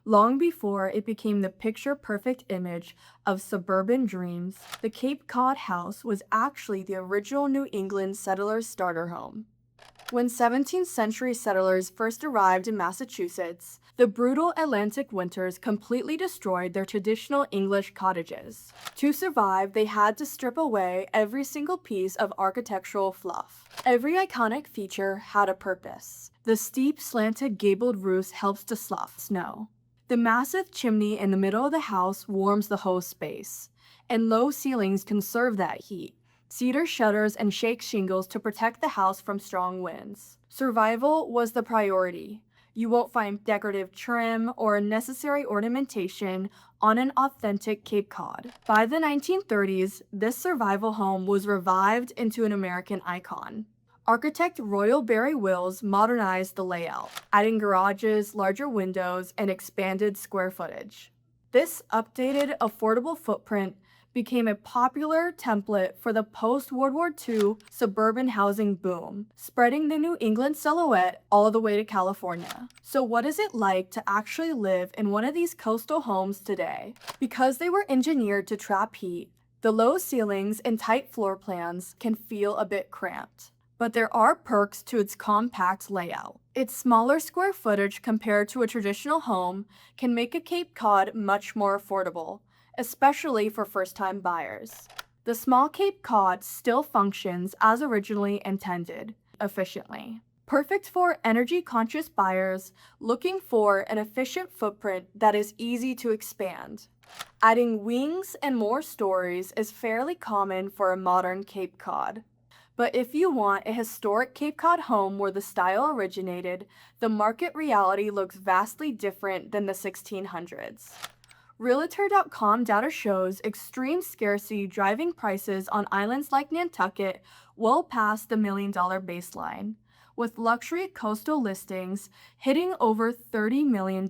Long before it became the picture-perfect image of suburban dreams, the Cape Cod house was actually the original New England settlers' starter home. When 17th century settlers first arrived in Massachusetts, the brutal Atlantic winters completely destroyed their traditional English cottages. To survive, they had to strip away every single piece of architectural fluff. Every iconic feature had a purpose. The steep, slanted, gabled roofs helps to slough snow. The massive chimney in the middle of the house warms the whole space, and low ceilings conserve that heat. Cedar shutters and shake shingles to protect the house from strong winds. Survival was the priority. You won't find decorative trim or unnecessary ornamentation on an authentic Cape Cod. By the 1930s, this survival home was revived into an American icon. Architect Royal Barry Wills modernized the layout, adding garages, larger windows, and expanded square footage. This updated, affordable footprint became a popular template for the post-World War II suburban housing boom, spreading the New England silhouette all the way to California. So what is it like to actually live in one of these coastal homes today? Because they were engineered to trap heat, the low ceilings and tight floor plans can feel a bit cramped. But there are perks to its compact layout. Its smaller square footage compared to a traditional home can make a Cape Cod much more affordable, especially for first-time buyers. The small Cape Cod still functions as originally intended, efficiently. Perfect for energy-conscious buyers looking for an efficient footprint that is easy to expand. Adding wings and more stories is fairly common for a modern Cape Cod. But if you want a historic Cape Cod home where the style originated, the market reality looks vastly different than the 1600s. Realtor.com data shows extreme scarcity driving prices on islands like Nantucket well past the $1 million baseline, with luxury coastal listings hitting over $30 million.